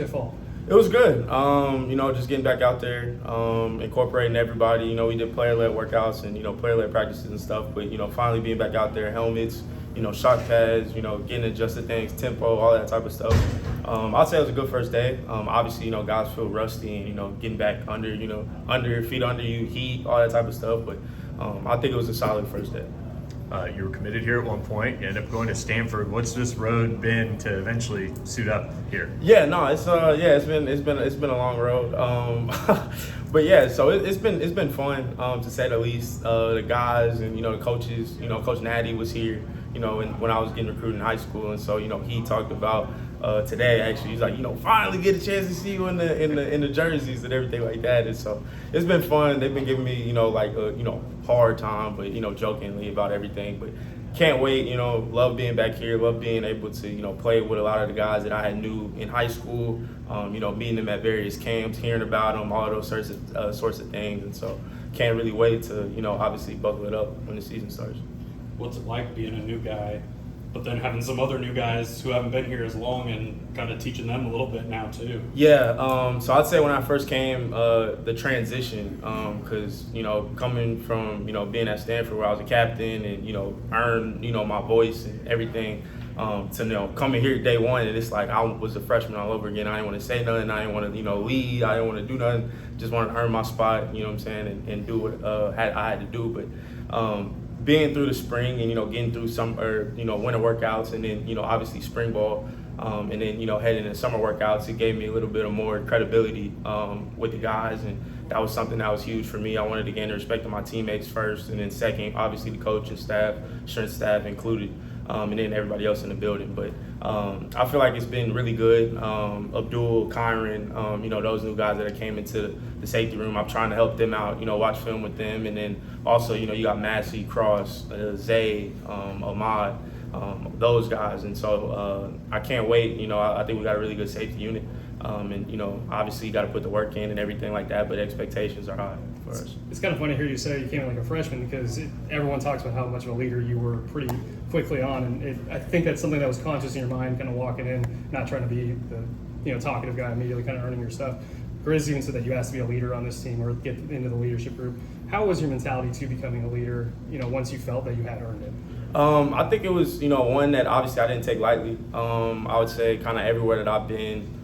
Fall? It was good. Just getting back out there, incorporating everybody. We did player-led workouts and, player-led practices and stuff. But, finally being back out there, helmets, shot pads, getting adjusted things, tempo, all that type of stuff. I'd say it was a good first day. Obviously, guys feel rusty and, getting back under feet under you, heat, all that type of stuff. But I think it was a solid first day. You were committed here at one point. You ended up going to Stanford. What's this road been to eventually suit up here? Yeah, no, it's been a long road. But yeah, so it's been fun to say the least. The guys and the coaches, Coach Natty was here, when I was getting recruited in high school, and so he talked about today actually. He's like, finally get a chance to see you in the jerseys and everything like that. And so it's been fun. They've been giving me hard time, but jokingly about everything. But can't wait. Love being back here. Love being able to play with a lot of the guys that I had knew in high school. Meeting them at various camps, hearing about them, all those sorts of things. And so can't really wait to obviously buckle it up when the season starts. What's it like being a new guy, but then having some other new guys who haven't been here as long and kind of teaching them a little bit now too? Yeah, so I'd say when I first came, the transition, because coming from being at Stanford where I was a captain and earned my voice and everything, to coming here day one and it's like I was a freshman all over again. I didn't want to say nothing. I didn't want to lead. I didn't want to do nothing. Just wanted to earn my spot. You know what I'm saying, and do what I had to do, but. Being through the spring and getting through winter workouts and then obviously spring ball and then heading into summer workouts, it gave me a little bit of more credibility with the guys, and that was something that was huge for me. I wanted to gain the respect of my teammates first, and then second, obviously the coaching staff, strength staff included, and then everybody else in the building. But I feel like it's been really good. Abdul, Kyron, those new guys that came into the safety room, I'm trying to help them out, watch film with them. And then also, you got Massey, Cross, Zay, Ahmad, those guys. And so I can't wait. I think we got a really good safety unit. And obviously you got to put the work in and everything like that, but expectations are high for us. It's kind of funny to hear you say you came in like a freshman because everyone talks about how much of a leader you were pretty quickly on, and I think that's something that was conscious in your mind, kind of walking in, not trying to be the talkative guy immediately, kind of earning your stuff. Grizz even said that you asked to be a leader on this team or get into the leadership group. How was your mentality to becoming a leader? Once you felt that you had earned it. I think it was one that obviously I didn't take lightly. I would say kind of everywhere that I've been.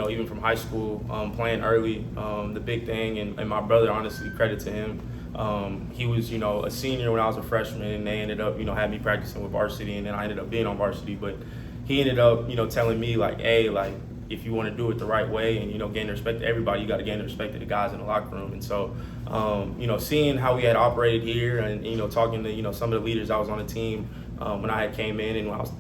Even from high school, playing early, the big thing, and my brother, honestly, credit to him. He was, a senior when I was a freshman, and they ended up, had me practicing with varsity, and then I ended up being on varsity. But he ended up, telling me, like, hey, like, if you want to do it the right way and, gain the respect of everybody, you got to gain the respect of the guys in the locker room. And so, seeing how we had operated here and, talking to, some of the leaders that was on the team when I had came in and when I was,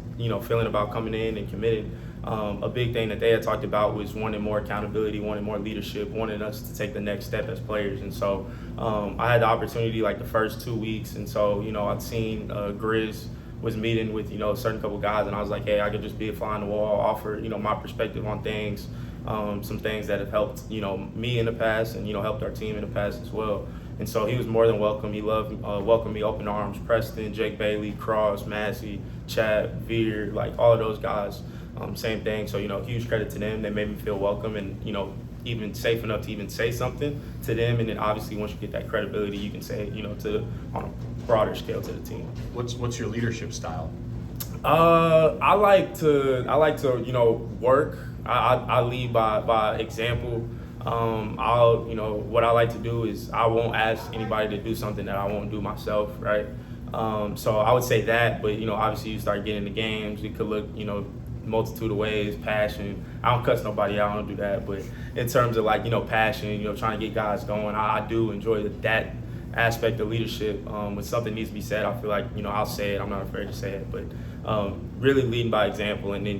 feeling about coming in and committed, a big thing that they had talked about was wanting more accountability, wanting more leadership, wanting us to take the next step as players. And so I had the opportunity like the first 2 weeks. And so, I'd seen Grizz was meeting with, a certain couple guys, and I was like, hey, I could just be a fly on the wall, offer, my perspective on things, some things that have helped, me in the past and, helped our team in the past as well. And so he was more than welcome. He welcomed me open arms. Preston, Jake Bailey, Cross, Massey, Chad, Veer, like all of those guys. Same thing. So, huge credit to them. They made me feel welcome and, even safe enough to even say something to them. And then obviously once you get that credibility, you can say, on a broader scale to the team. What's your leadership style? I like to, work. I lead by example. What I like to do is I won't ask anybody to do something that I won't do myself, right? So I would say that, but, obviously you start getting the games, it could look, multitude of ways, passion. I don't cuss nobody out, I don't do that. But in terms of passion, trying to get guys going, I do enjoy that aspect of leadership. When something needs to be said, I feel like, I'll say it, I'm not afraid to say it. But really leading by example, and then,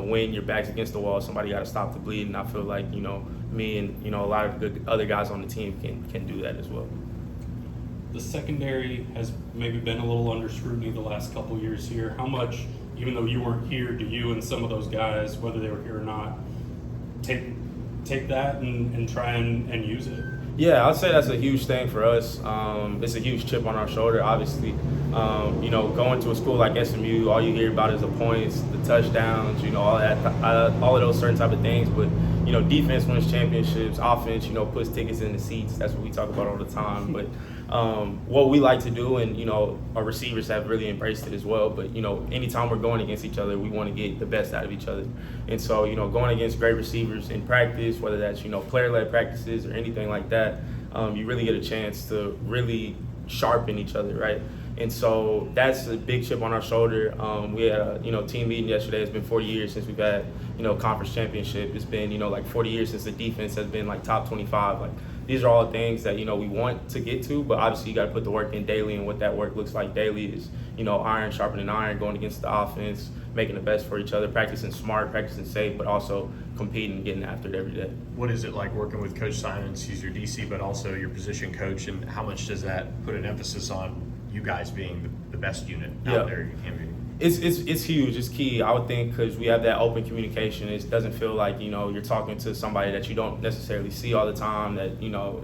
when your back's against the wall, somebody got to stop the bleeding. I feel like, me and, a lot of good other guys on the team can do that as well. The secondary has maybe been a little under scrutiny the last couple of years here. How much, even though you weren't here, do you and some of those guys, whether they were here or not, take that and try and use it? Yeah, I'd say that's a huge thing for us. It's a huge chip on our shoulder, obviously. Going to a school like SMU, all you hear about is the points, the touchdowns, all of those certain type of things. But, defense wins championships, offense, puts tickets in the seats. That's what we talk about all the time. But what we like to do, and, our receivers have really embraced it as well. But, anytime we're going against each other, we want to get the best out of each other. And so, going against great receivers in practice, whether that's, player-led practices or anything like that, you really get a chance to really sharpen each other, right? And so that's a big chip on our shoulder. We had a team meeting yesterday. It's been 40 years since we've had conference championship. It's been 40 years since the defense has been top 25. Like, these are all things that we want to get to, but obviously you got to put the work in daily. And what that work looks like daily is iron sharpening iron, going against the offense, making the best for each other, practicing smart, practicing safe, but also competing and getting after it every day. What is it like working with Coach Simons? He's your DC, but also your position coach, and how much does that put an emphasis on you guys being the best unit out there you can be? It's huge. It's key, I would think, because we have that open communication. It doesn't feel like you're talking to somebody that you don't necessarily see all the time. That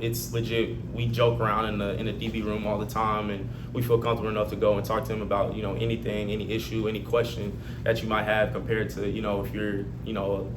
it's legit. We joke around in the DB room all the time, and we feel comfortable enough to go and talk to him about anything, any issue, any question that you might have. Compared to if you're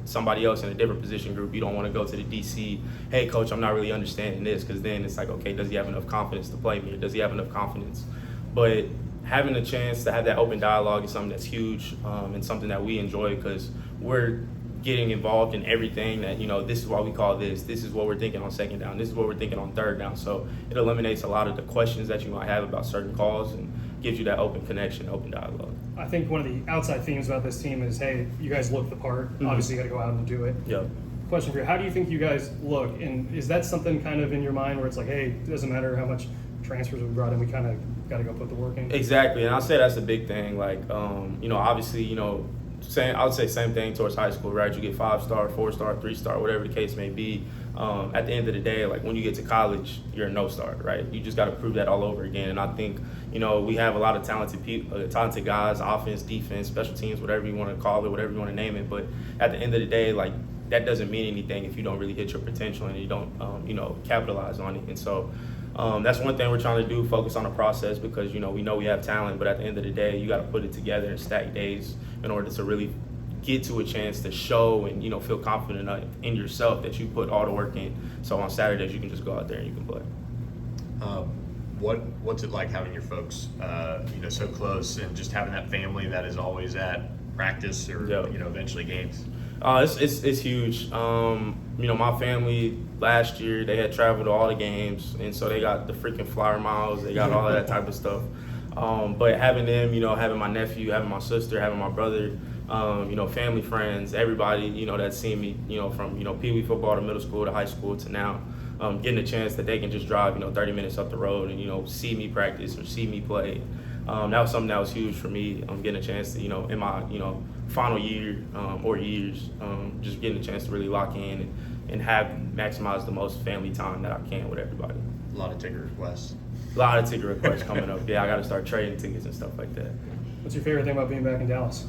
somebody else in a different position group, you don't want to go to the DC. Hey, coach, I'm not really understanding this, because then it's like, okay, does he have enough confidence to play me, or does he have enough confidence? But having a chance to have that open dialogue is something that's huge, and something that we enjoy, because we're getting involved in everything that, this is why we call this is what we're thinking on second down, this is what we're thinking on third down. So it eliminates a lot of the questions that you might have about certain calls and gives you that open connection, open dialogue. I think one of the outside themes about this team is, hey, you guys look the part. Mm-hmm. Obviously, you got to go out and do it. Yep. Question for you: how do you think you guys look? And is that something kind of in your mind where it's like, hey, it doesn't matter how much transfers we brought in, we kind of got to go put the work in? Exactly, and I'll say that's a big thing. Like, obviously, I would say same thing towards high school, right? You get 5-star, 4-star, 3-star, whatever the case may be. At the end of the day, like, when you get to college, you're a no-star, right? You just got to prove that all over again. And I think, we have a lot of talented people, talented guys, offense, defense, special teams, whatever you want to call it, whatever you want to name it. But at the end of the day, like, that doesn't mean anything if you don't really hit your potential and you don't, capitalize on it. And so that's one thing we're trying to do, focus on the process, because, we know we have talent, but at the end of the day, you got to put it together and stack days in order to really get to a chance to show and, you know, feel confident in yourself that you put all the work in. So on Saturdays, you can just go out there and you can play. What's it like having your folks, so close, and just having that family that is always at practice or, eventually games? It's huge. My family last year, they had traveled to all the games, and so they got the freaking flyer miles, they got all of that type of stuff. But having them, having my nephew, having my sister, having my brother, family, friends, everybody, that's seen me, from, Pee Wee football to middle school to high school to now, getting a chance that they can just drive, 30 minutes up the road and, see me practice or see me play. That was something that was huge for me, getting a chance to, in my, final year or years, just getting a chance to really lock in and have maximize the most family time that I can with everybody. A lot of ticket requests. A lot of ticket requests coming up. Yeah, I got to start trading tickets and stuff like that. What's your favorite thing about being back in Dallas?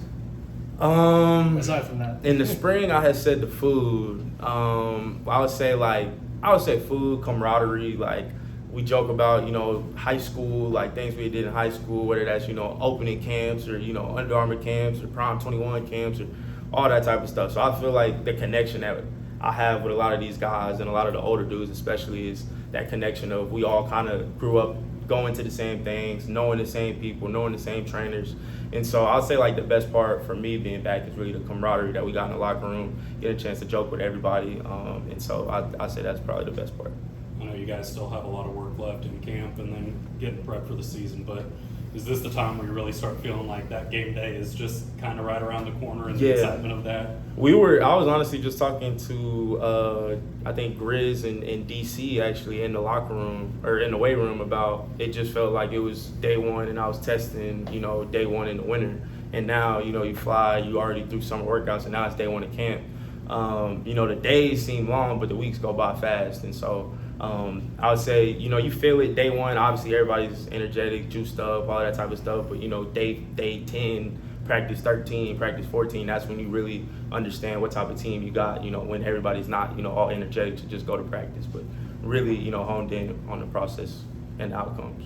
Aside from that. In the spring, I had said the food. I would say food, camaraderie. Like, we joke about, high school, like things we did in high school, whether that's, opening camps or, Under Armour camps or Prime 21 camps or all that type of stuff. So I feel like the connection that I have with a lot of these guys and a lot of the older dudes especially is that connection of we all kind of grew up going to the same things, knowing the same people, knowing the same trainers. And so I'll say, like, the best part for me being back is really the camaraderie that we got in the locker room, get a chance to joke with everybody. And so I say that's probably the best part. I know you guys still have a lot of work left in camp and then getting prepped for the season, but is this the time where you really start feeling like that game day is just kind of right around the corner and the excitement of that? I was honestly just talking to, I think Grizz and DC actually in the locker room or in the weight room about it. Just felt like it was day one and I was testing, day one in the winter. And now, you fly, you already through summer workouts and now it's day one at camp. The days seem long, but the weeks go by fast. And so I would say, you feel it day one. Obviously, everybody's energetic, juiced up, all that type of stuff. But, day 10, practice 13, practice 14, that's when you really understand what type of team you got, when everybody's not, all energetic to just go to practice. But really, honed in on the process and outcomes.